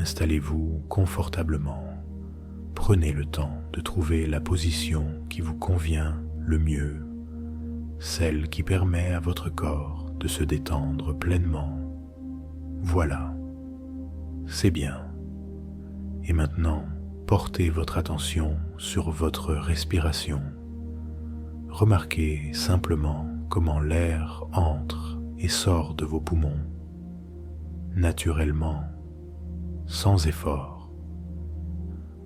Installez-vous confortablement. Prenez le temps de trouver la position qui vous convient le mieux, celle qui permet à votre corps de se détendre pleinement. Voilà, c'est bien. Et maintenant, portez votre attention sur votre respiration. Remarquez simplement comment l'air entre et sort de vos poumons, naturellement, sans effort.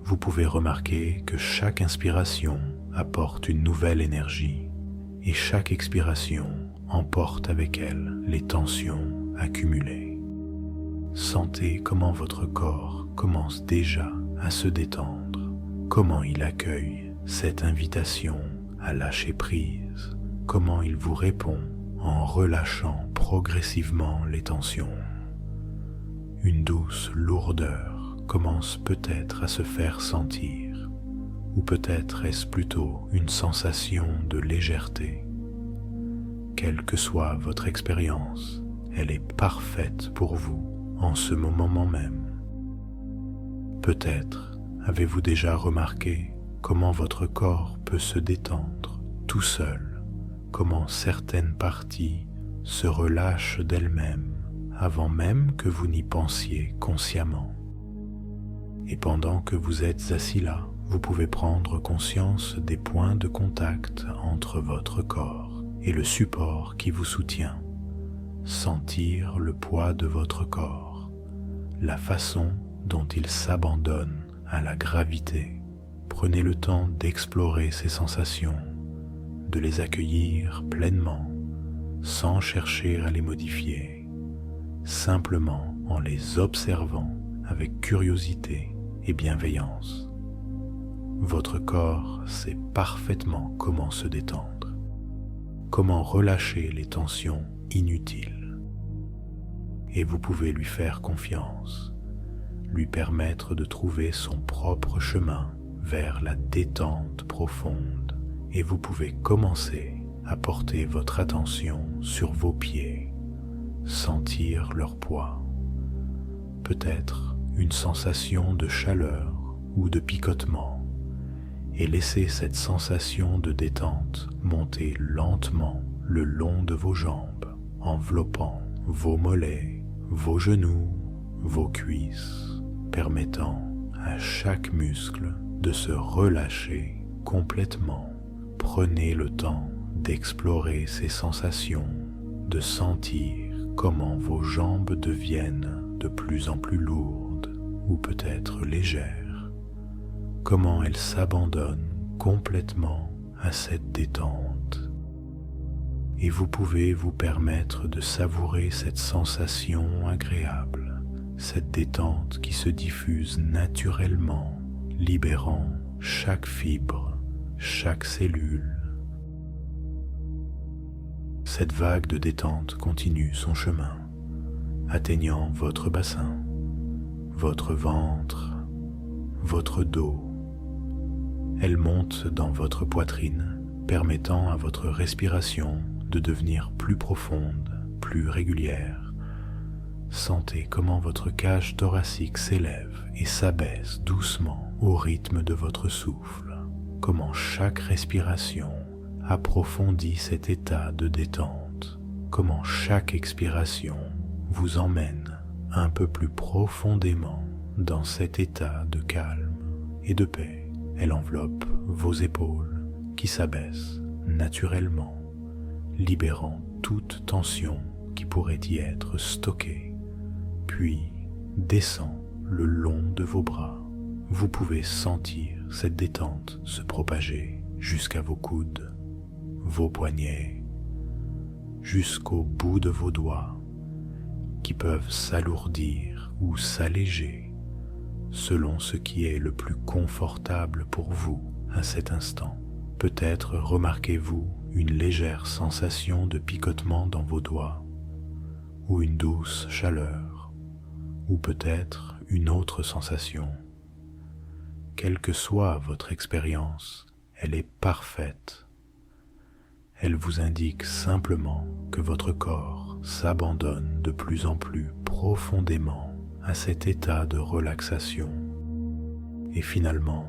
Vous pouvez remarquer que chaque inspiration apporte une nouvelle énergie et chaque expiration emporte avec elle les tensions accumulées. Sentez comment votre corps commence déjà à se détendre, comment il accueille cette invitation à lâcher prise, comment il vous répond en relâchant progressivement les tensions. Une douce lourdeur commence peut-être à se faire sentir, ou peut-être est-ce plutôt une sensation de légèreté. Quelle que soit votre expérience, elle est parfaite pour vous en ce moment même. Peut-être avez-vous déjà remarqué comment votre corps peut se détendre tout seul, comment certaines parties se relâchent d'elles-mêmes avant même que vous n'y pensiez consciemment. Et pendant que vous êtes assis là, vous pouvez prendre conscience des points de contact entre votre corps et le support qui vous soutient. Sentir le poids de votre corps, la façon dont il s'abandonne à la gravité. Prenez le temps d'explorer ces sensations, de les accueillir pleinement, sans chercher à les modifier, simplement en les observant avec curiosité et bienveillance. Votre corps sait parfaitement comment se détendre, comment relâcher les tensions inutiles. Et vous pouvez lui faire confiance, lui permettre de trouver son propre chemin vers la détente profonde. Et vous pouvez commencer à porter votre attention sur vos pieds, sentir leur poids, peut-être une sensation de chaleur ou de picotement, et laisser cette sensation de détente monter lentement le long de vos jambes, enveloppant vos mollets, vos genoux, vos cuisses, permettant à chaque muscle de se relâcher complètement. Prenez le temps d'explorer ces sensations, de sentir comment vos jambes deviennent de plus en plus lourdes ou peut-être légères, comment elles s'abandonnent complètement à cette détente. Et vous pouvez vous permettre de savourer cette sensation agréable, cette détente qui se diffuse naturellement, libérant chaque fibre, chaque cellule. Cette vague de détente continue son chemin, atteignant votre bassin, votre ventre, votre dos. Elle monte dans votre poitrine, permettant à votre respiration de devenir plus profonde, plus régulière. Sentez comment votre cage thoracique s'élève et s'abaisse doucement au rythme de votre souffle, comment chaque respiration approfondit cet état de détente, comment chaque expiration vous emmène un peu plus profondément dans cet état de calme et de paix. Elle enveloppe vos épaules qui s'abaissent naturellement, libérant toute tension qui pourrait y être stockée, puis descend le long de vos bras. Vous pouvez sentir cette détente se propager jusqu'à vos coudes, vos poignets, jusqu'au bout de vos doigts, qui peuvent s'alourdir ou s'alléger selon ce qui est le plus confortable pour vous à cet instant. Peut-être remarquez-vous une légère sensation de picotement dans vos doigts, ou une douce chaleur, ou peut-être une autre sensation. Quelle que soit votre expérience, elle est parfaite. Elle vous indique simplement que votre corps s'abandonne de plus en plus profondément à cet état de relaxation. Et finalement,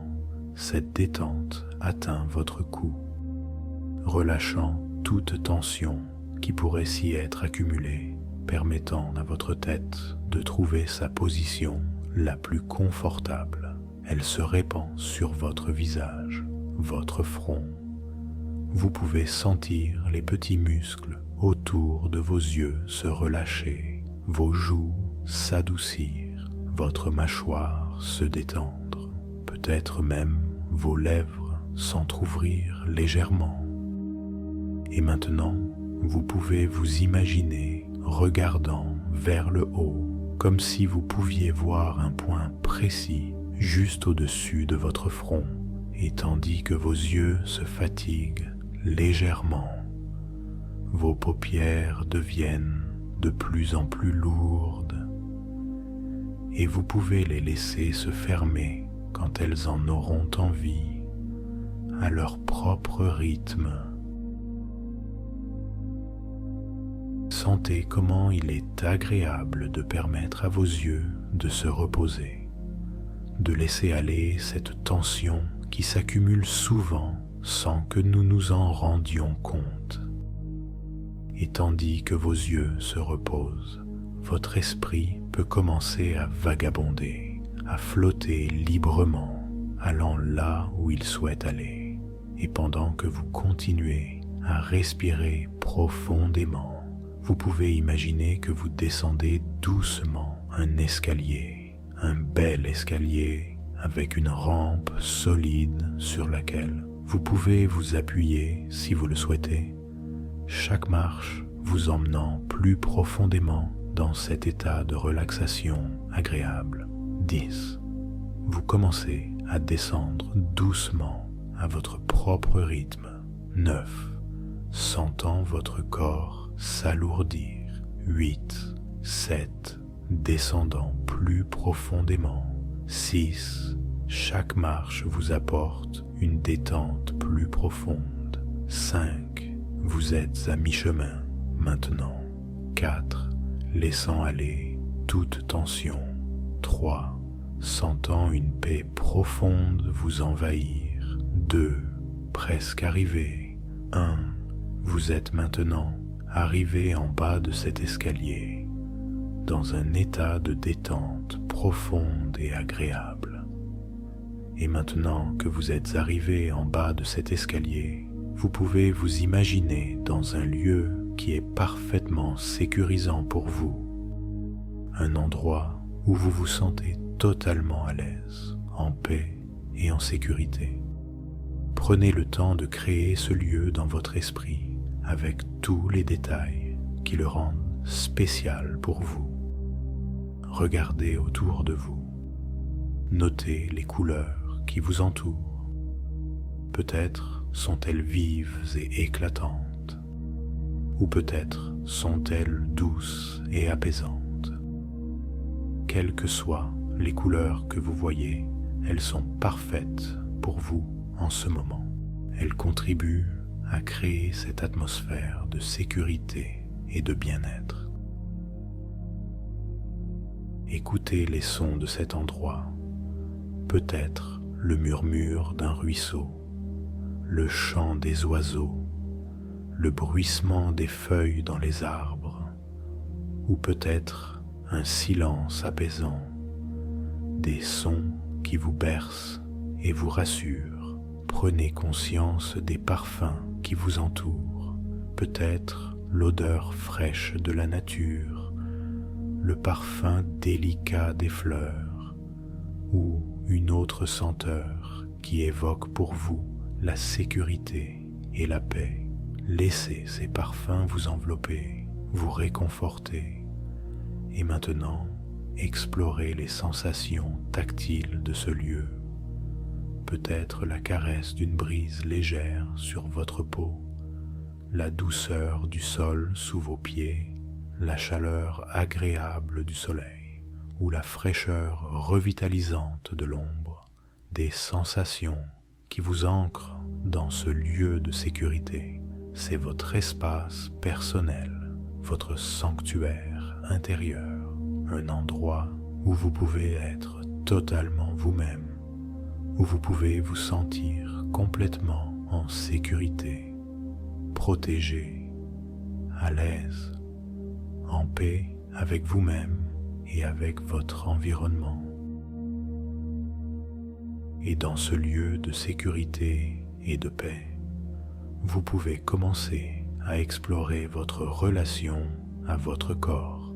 cette détente atteint votre cou, relâchant toute tension qui pourrait s'y être accumulée, permettant à votre tête de trouver sa position la plus confortable. Elle se répand sur votre visage, votre front. Vous pouvez sentir les petits muscles autour de vos yeux se relâcher, vos joues s'adoucir, votre mâchoire se détendre, peut-être même vos lèvres s'entr'ouvrir légèrement. Et maintenant, vous pouvez vous imaginer regardant vers le haut, comme si vous pouviez voir un point précis juste au-dessus de votre front, et tandis que vos yeux se fatiguent légèrement, vos paupières deviennent de plus en plus lourdes, et vous pouvez les laisser se fermer quand elles en auront envie, à leur propre rythme. Sentez comment il est agréable de permettre à vos yeux de se reposer, de laisser aller cette tension qui s'accumule souvent sans que nous nous en rendions compte. Et tandis que vos yeux se reposent, votre esprit peut commencer à vagabonder, à flotter librement, allant là où il souhaite aller. Et pendant que vous continuez à respirer profondément, vous pouvez imaginer que vous descendez doucement un escalier, un bel escalier avec une rampe solide sur laquelle vous pouvez vous appuyer si vous le souhaitez, chaque marche vous emmenant plus profondément dans cet état de relaxation agréable. 10. Vous commencez à descendre doucement à votre propre rythme. 9. Sentant votre corps s'alourdir. 8. 7. Descendant plus profondément. 6. Chaque marche vous apporte une détente plus profonde. 5. Vous êtes à mi-chemin maintenant. 4. Laissant aller toute tension. 3. Sentant une paix profonde vous envahir. 2. Presque arrivé. 1. Vous êtes maintenant arrivé en bas de cet escalier, dans un état de détente profonde et agréable. Et maintenant que vous êtes arrivé en bas de cet escalier, vous pouvez vous imaginer dans un lieu qui est parfaitement sécurisant pour vous, un endroit où vous vous sentez totalement à l'aise, en paix et en sécurité. Prenez le temps de créer ce lieu dans votre esprit avec tous les détails qui le rendent spécial pour vous. Regardez autour de vous. Notez les couleurs qui vous entourent. Peut-être sont-elles vives et éclatantes, ou peut-être sont-elles douces et apaisantes. Quelles que soient les couleurs que vous voyez, elles sont parfaites pour vous en ce moment. Elles contribuent à créer cette atmosphère de sécurité et de bien-être. Écoutez les sons de cet endroit, peut-être le murmure d'un ruisseau, le chant des oiseaux, le bruissement des feuilles dans les arbres, ou peut-être un silence apaisant, des sons qui vous bercent et vous rassurent. Prenez conscience des parfums qui vous entourent, peut-être l'odeur fraîche de la nature, le parfum délicat des fleurs, ou une autre senteur qui évoque pour vous la sécurité et la paix. Laissez ces parfums vous envelopper, vous réconforter, et maintenant explorez les sensations tactiles de ce lieu. Peut-être la caresse d'une brise légère sur votre peau, la douceur du sol sous vos pieds, la chaleur agréable du soleil ou la fraîcheur revitalisante de l'ombre, des sensations qui vous ancrent dans ce lieu de sécurité. C'est votre espace personnel, votre sanctuaire intérieur, un endroit où vous pouvez être totalement vous-même, où vous pouvez vous sentir complètement en sécurité, protégé, à l'aise, en paix avec vous-même et avec votre environnement. Et dans ce lieu de sécurité et de paix, vous pouvez commencer à explorer votre relation à votre corps,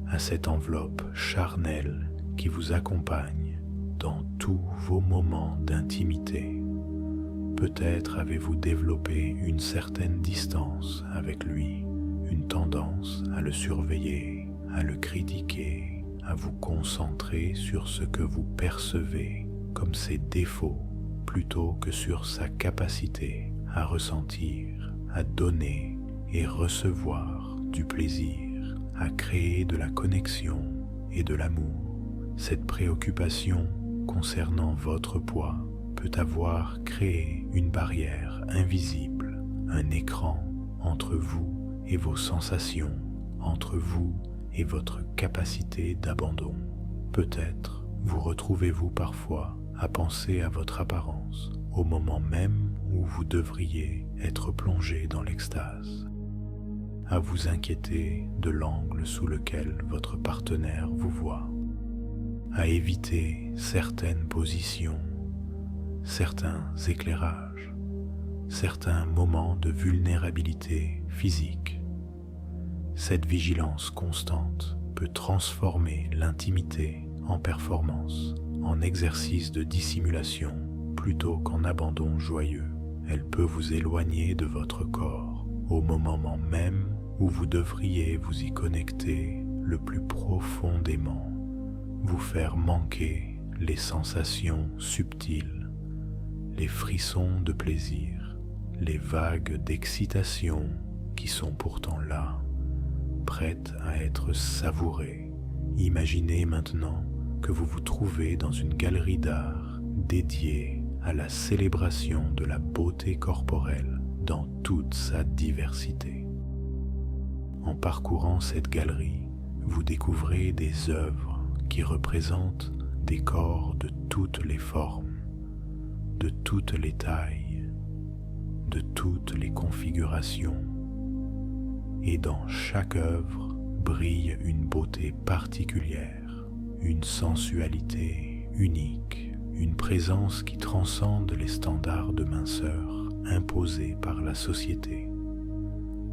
à cette enveloppe charnelle qui vous accompagne dans tous vos moments d'intimité. Peut-être avez-vous développé une certaine distance avec lui, une tendance à le surveiller, à le critiquer, à vous concentrer sur ce que vous percevez comme ses défauts plutôt que sur sa capacité à ressentir, à donner et recevoir du plaisir, à créer de la connexion et de l'amour. Cette préoccupation concernant votre poids peut avoir créé une barrière invisible, un écran entre vous et vos sensations, entre vous et votre capacité d'abandon. Peut-être vous retrouvez-vous parfois à penser à votre apparence au moment même où vous devriez être plongé dans l'extase, à vous inquiéter de l'angle sous lequel votre partenaire vous voit, à éviter certaines positions, certains éclairages, certains moments de vulnérabilité physique. Cette vigilance constante peut transformer l'intimité en performance, en exercice de dissimulation plutôt qu'en abandon joyeux. Elle peut vous éloigner de votre corps au moment même où vous devriez vous y connecter le plus profondément, vous faire manquer les sensations subtiles, les frissons de plaisir, les vagues d'excitation qui sont pourtant là, prêtes à être savourées. Imaginez maintenant que vous vous trouvez dans une galerie d'art dédiée à la célébration de la beauté corporelle dans toute sa diversité. En parcourant cette galerie, vous découvrez des œuvres qui représentent des corps de toutes les formes, de toutes les tailles, de toutes les configurations. Et dans chaque œuvre brille une beauté particulière, une sensualité unique, une présence qui transcende les standards de minceur imposés par la société.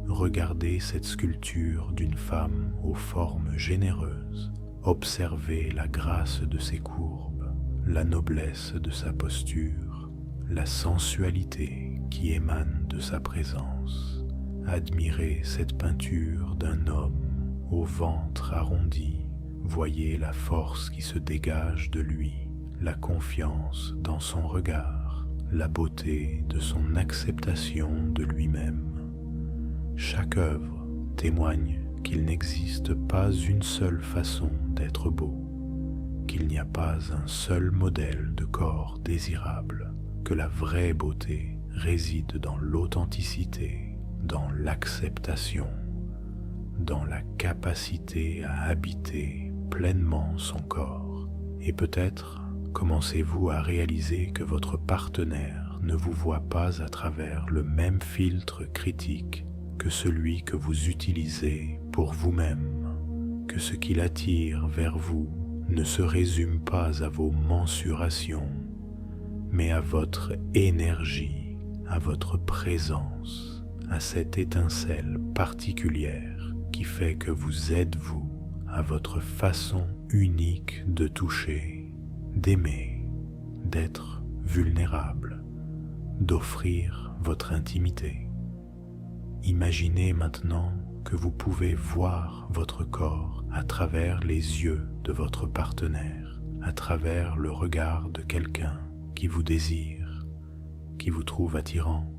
Regardez cette sculpture d'une femme aux formes généreuses, observez la grâce de ses courbes, la noblesse de sa posture, la sensualité qui émane de sa présence. Admirez cette peinture d'un homme au ventre arrondi, voyez la force qui se dégage de lui, la confiance dans son regard, la beauté de son acceptation de lui-même. Chaque œuvre témoigne qu'il n'existe pas une seule façon d'être beau, qu'il n'y a pas un seul modèle de corps désirable, que la vraie beauté réside dans l'authenticité, dans l'acceptation, dans la capacité à habiter pleinement son corps. Et peut-être commencez-vous à réaliser que votre partenaire ne vous voit pas à travers le même filtre critique que celui que vous utilisez pour vous-même, que ce qui l'attire vers vous ne se résume pas à vos mensurations, mais à votre énergie, à votre présence, à cette étincelle particulière qui fait que vous êtes vous, à votre façon unique de toucher, d'aimer, d'être vulnérable, d'offrir votre intimité. Imaginez maintenant que vous pouvez voir votre corps à travers les yeux de votre partenaire, à travers le regard de quelqu'un qui vous désire, qui vous trouve attirant,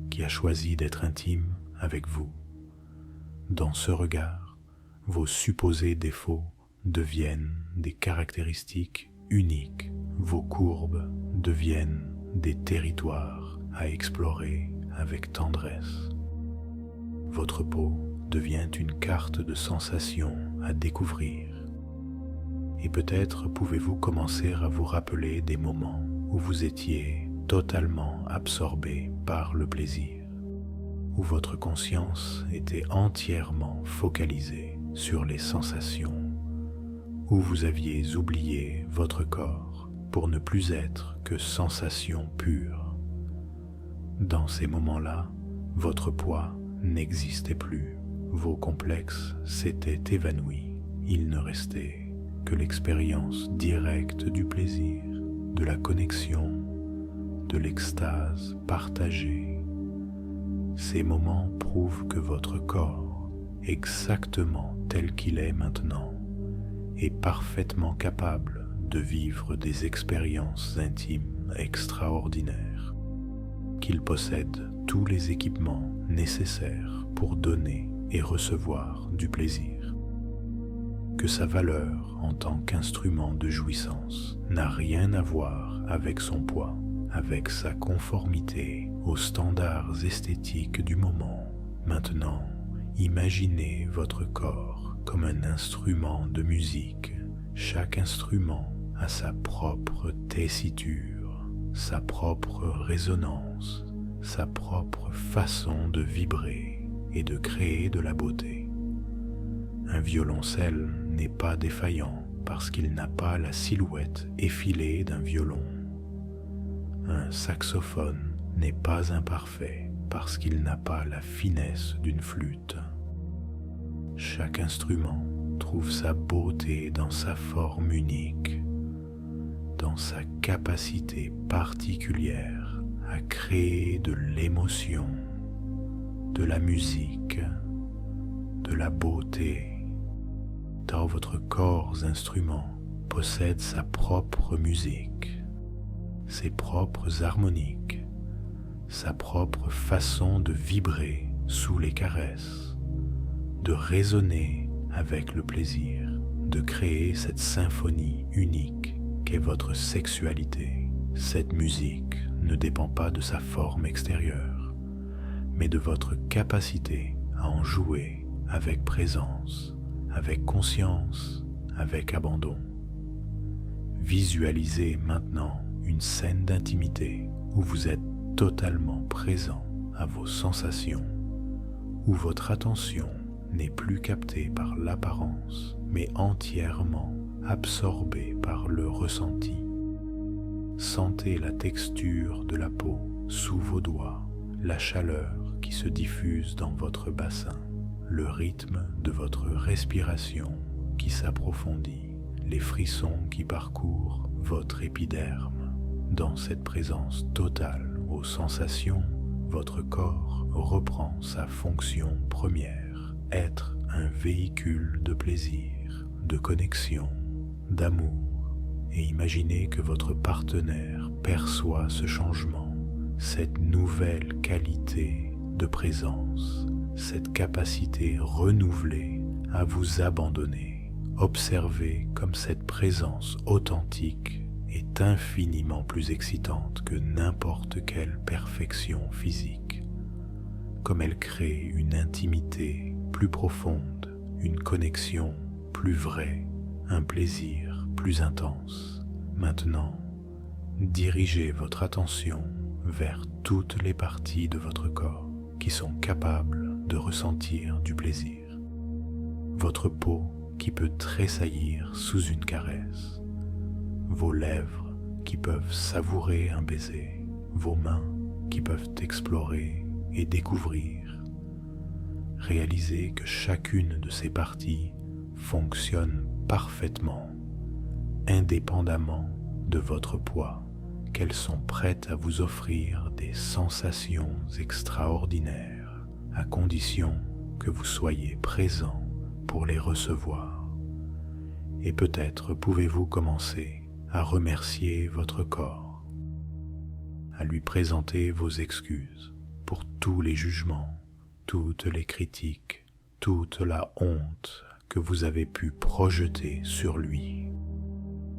qui a choisi d'être intime avec vous. Dans ce regard, vos supposés défauts deviennent des caractéristiques uniques. Vos courbes deviennent des territoires à explorer avec tendresse. Votre peau devient une carte de sensations à découvrir. Et peut-être pouvez-vous commencer à vous rappeler des moments où vous étiez totalement absorbé par le plaisir, où votre conscience était entièrement focalisée sur les sensations, où vous aviez oublié votre corps pour ne plus être que sensation pure. Dans ces moments-là, votre poids n'existait plus, vos complexes s'étaient évanouis, il ne restait que l'expérience directe du plaisir, de la connexion, de l'extase partagée. Ces moments prouvent que votre corps, exactement tel qu'il est maintenant, est parfaitement capable de vivre des expériences intimes extraordinaires, qu'il possède tous les équipements nécessaires pour donner et recevoir du plaisir, que sa valeur en tant qu'instrument de jouissance n'a rien à voir avec son poids, avec sa conformité aux standards esthétiques du moment. Maintenant, imaginez votre corps comme un instrument de musique. Chaque instrument a sa propre tessiture, sa propre résonance, sa propre façon de vibrer et de créer de la beauté. Un violoncelle n'est pas défaillant parce qu'il n'a pas la silhouette effilée d'un violon. Un saxophone n'est pas imparfait parce qu'il n'a pas la finesse d'une flûte. Chaque instrument trouve sa beauté dans sa forme unique, dans sa capacité particulière à créer de l'émotion, de la musique, de la beauté. Dans votre corps instrument possède sa propre musique, ses propres harmoniques, sa propre façon de vibrer sous les caresses, de résonner avec le plaisir, de créer cette symphonie unique qu'est votre sexualité. Cette musique ne dépend pas de sa forme extérieure, mais de votre capacité à en jouer avec présence, avec conscience, avec abandon. Visualisez maintenant une scène d'intimité où vous êtes totalement présent à vos sensations, où votre attention n'est plus captée par l'apparence, mais entièrement absorbée par le ressenti. Sentez la texture de la peau sous vos doigts, la chaleur qui se diffuse dans votre bassin, le rythme de votre respiration qui s'approfondit, les frissons qui parcourent votre épiderme. Dans cette présence totale aux sensations, votre corps reprend sa fonction première, être un véhicule de plaisir, de connexion, d'amour, et imaginez que votre partenaire perçoit ce changement, cette nouvelle qualité de présence, cette capacité renouvelée à vous abandonner. Observez comme cette présence authentique est infiniment plus excitante que n'importe quelle perfection physique, comme elle crée une intimité plus profonde, une connexion plus vraie, un plaisir plus intense. Maintenant, dirigez votre attention vers toutes les parties de votre corps qui sont capables de ressentir du plaisir. Votre peau qui peut tressaillir sous une caresse, vos lèvres qui peuvent savourer un baiser, vos mains qui peuvent explorer et découvrir. Réalisez que chacune de ces parties fonctionne parfaitement, indépendamment de votre poids, qu'elles sont prêtes à vous offrir des sensations extraordinaires, à condition que vous soyez présent pour les recevoir. Et peut-être pouvez-vous commencer à remercier votre corps, à lui présenter vos excuses pour tous les jugements, toutes les critiques, toute la honte que vous avez pu projeter sur lui,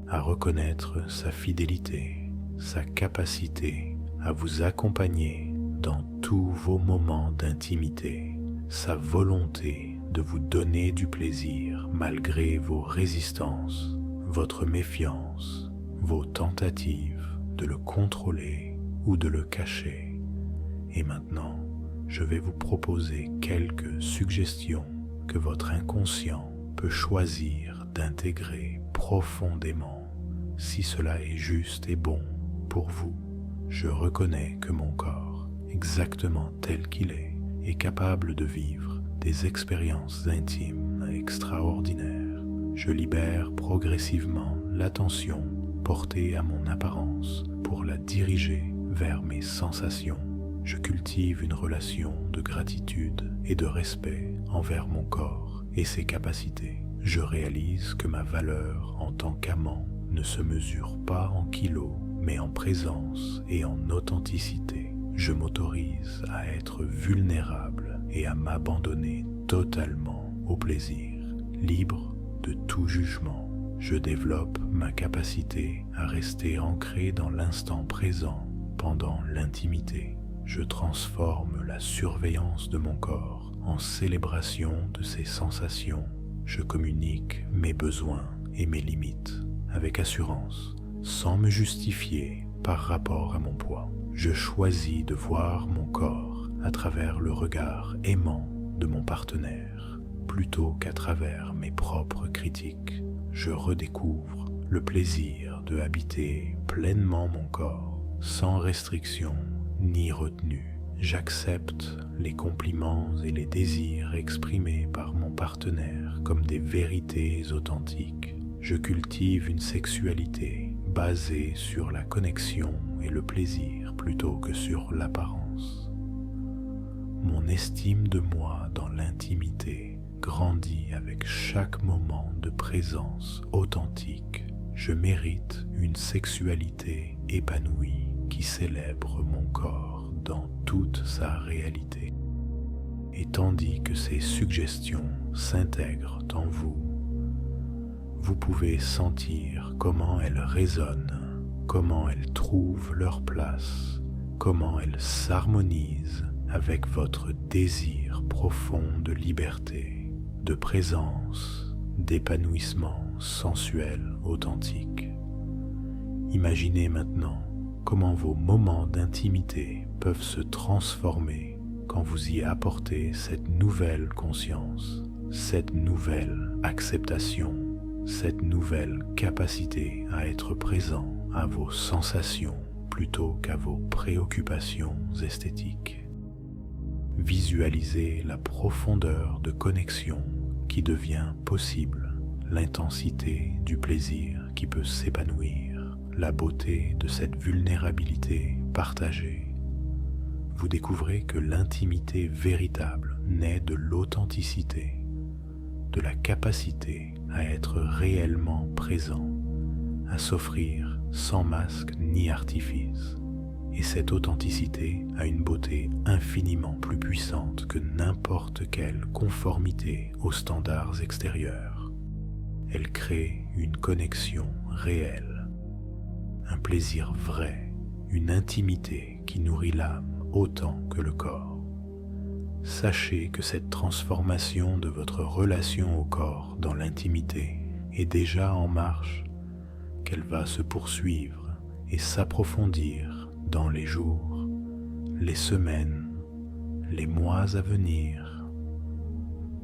à reconnaître sa fidélité, sa capacité à vous accompagner dans tous vos moments d'intimité, sa volonté de vous donner du plaisir malgré vos résistances, votre méfiance, vos tentatives de le contrôler ou de le cacher. Et maintenant, je vais vous proposer quelques suggestions que votre inconscient peut choisir d'intégrer profondément si cela est juste et bon pour vous. Je reconnais que mon corps, exactement tel qu'il est capable de vivre des expériences intimes extraordinaires. Je libère progressivement l'attention portée à mon apparence pour la diriger vers mes sensations. Je cultive une relation de gratitude et de respect envers mon corps et ses capacités. Je réalise que ma valeur en tant qu'amant ne se mesure pas en kilos, mais en présence et en authenticité. Je m'autorise à être vulnérable et à m'abandonner totalement au plaisir, libre de tout jugement. Je développe ma capacité à rester ancré dans l'instant présent pendant l'intimité. Je transforme la surveillance de mon corps en célébration de ses sensations. Je communique mes besoins et mes limites avec assurance, sans me justifier par rapport à mon poids. Je choisis de voir mon corps à travers le regard aimant de mon partenaire, plutôt qu'à travers mes propres critiques. Je redécouvre le plaisir de habiter pleinement mon corps, sans restriction ni retenue. J'accepte les compliments et les désirs exprimés par mon partenaire comme des vérités authentiques. Je cultive une sexualité basée sur la connexion et le plaisir plutôt que sur l'apparence. Mon estime de moi dans l'intimité grandit avec chaque moment de présence authentique. Je mérite une sexualité épanouie qui célèbre mon corps dans toute sa réalité. Et tandis que ces suggestions s'intègrent en vous, vous pouvez sentir comment elles résonnent, comment elles trouvent leur place, comment elles s'harmonisent avec votre désir profond de liberté, de présence, d'épanouissement sensuel authentique. Imaginez maintenant comment vos moments d'intimité peuvent se transformer quand vous y apportez cette nouvelle conscience, cette nouvelle acceptation, cette nouvelle capacité à être présent à vos sensations plutôt qu'à vos préoccupations esthétiques. Visualisez la profondeur de connexion qui devient possible, l'intensité du plaisir qui peut s'épanouir, la beauté de cette vulnérabilité partagée. Vous découvrez que l'intimité véritable naît de l'authenticité, de la capacité à être réellement présent, à s'offrir sans masque ni artifice. Et cette authenticité a une beauté infiniment plus puissante que n'importe quelle conformité aux standards extérieurs. Elle crée une connexion réelle, un plaisir vrai, une intimité qui nourrit l'âme autant que le corps. Sachez que cette transformation de votre relation au corps dans l'intimité est déjà en marche, qu'elle va se poursuivre et s'approfondir dans les jours, les semaines, les mois à venir.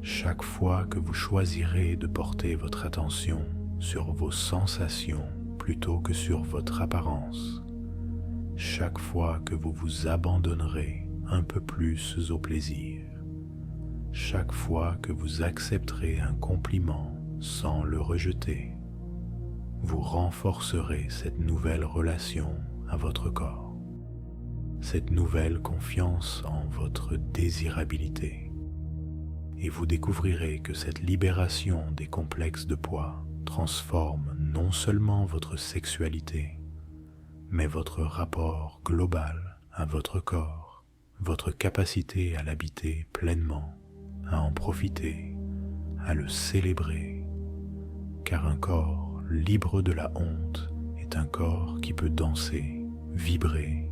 Chaque fois que vous choisirez de porter votre attention sur vos sensations plutôt que sur votre apparence, chaque fois que vous vous abandonnerez un peu plus au plaisir, chaque fois que vous accepterez un compliment sans le rejeter, vous renforcerez cette nouvelle relation à votre corps, cette nouvelle confiance en votre désirabilité, et vous découvrirez que cette libération des complexes de poids transforme non seulement votre sexualité, mais votre rapport global à votre corps, votre capacité à l'habiter pleinement, à en profiter, à le célébrer, car un corps libre de la honte est un corps qui peut danser, vibrer,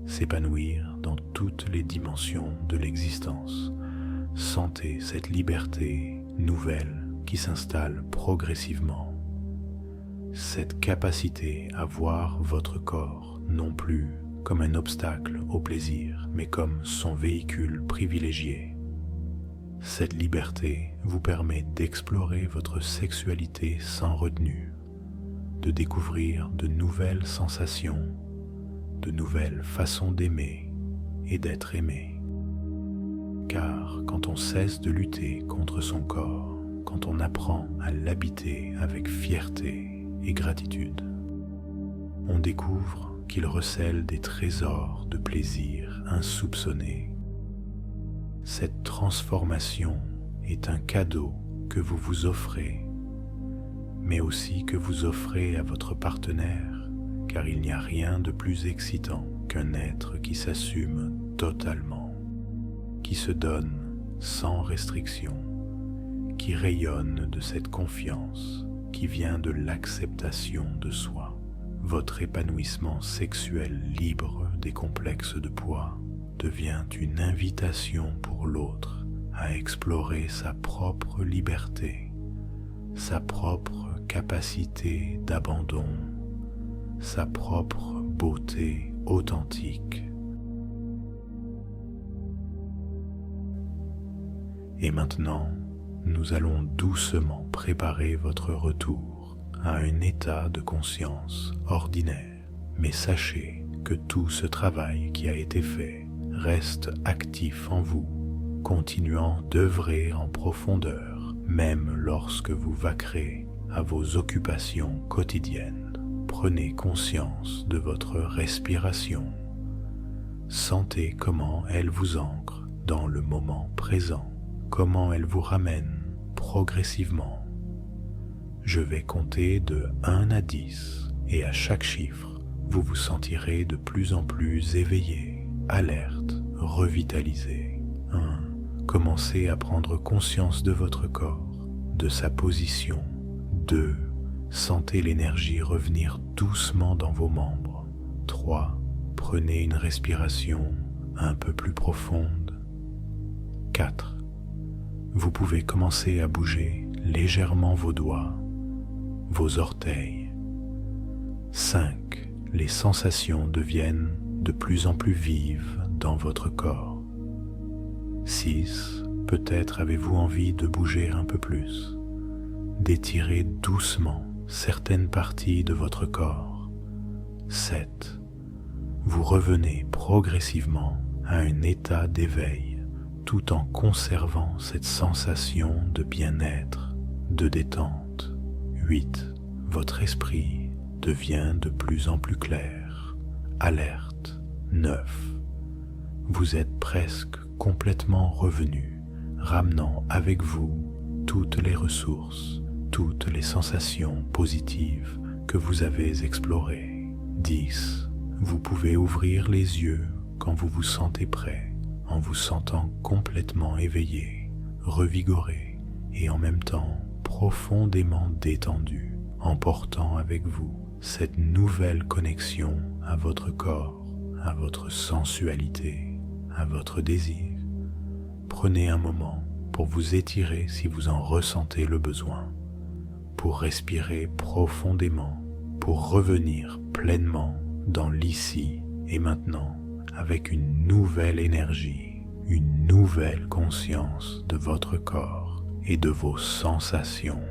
s'épanouir dans toutes les dimensions de l'existence. Sentez cette liberté nouvelle qui s'installe progressivement. cette capacité à voir votre corps non plus comme un obstacle au plaisir, mais comme son véhicule privilégié. Cette liberté vous permet d'explorer votre sexualité sans retenue, de découvrir de nouvelles sensations, de nouvelles façons d'aimer et d'être aimé. Car quand on cesse de lutter contre son corps, quand on apprend à l'habiter avec fierté et gratitude, on découvre qu'il recèle des trésors de plaisir insoupçonnés. Cette transformation est un cadeau que vous vous offrez, mais aussi que vous offrez à votre partenaire, car il n'y a rien de plus excitant qu'un être qui s'assume totalement, qui se donne sans restriction, qui rayonne de cette confiance qui vient de l'acceptation de soi. Votre épanouissement sexuel libre des complexes de poids devient une invitation pour l'autre à explorer sa propre liberté, sa propre capacité d'abandon, sa propre beauté authentique. Et maintenant, nous allons doucement préparer votre retour à un état de conscience ordinaire. Mais sachez que tout ce travail qui a été fait reste actif en vous, continuant d'œuvrer en profondeur, même lorsque vous vaquerez à vos occupations quotidiennes. Prenez conscience de votre respiration. Sentez comment elle vous ancre dans le moment présent, comment elle vous ramène progressivement. Je vais compter de 1 à 10 et à chaque chiffre, vous vous sentirez de plus en plus éveillé, alerte, revitalisé. 1. Commencez à prendre conscience de votre corps, de sa position. 2. Sentez l'énergie revenir doucement dans vos membres. 3. Prenez une respiration un peu plus profonde. 4. Vous pouvez commencer à bouger légèrement vos doigts, vos orteils. 5. Les sensations deviennent de plus en plus vives dans votre corps. 6. Peut-être avez-vous envie de bouger un peu plus, d'étirer doucement certaines parties de votre corps. 7. Vous revenez progressivement à un état d'éveil tout en conservant cette sensation de bien-être, de détente. 8. Votre esprit devient de plus en plus clair, alerte. 9. Vous êtes presque complètement revenu, ramenant avec vous toutes les ressources, toutes les sensations positives que vous avez explorées. 10. Vous pouvez ouvrir les yeux quand vous vous sentez prêt, en vous sentant complètement éveillé, revigoré et en même temps profondément détendu, en portant avec vous cette nouvelle connexion à votre corps, à votre sensualité, à votre désir. Prenez un moment pour vous étirer si vous en ressentez le besoin, pour respirer profondément, pour revenir pleinement dans l'ici et maintenant avec une nouvelle énergie, une nouvelle conscience de votre corps et de vos sensations.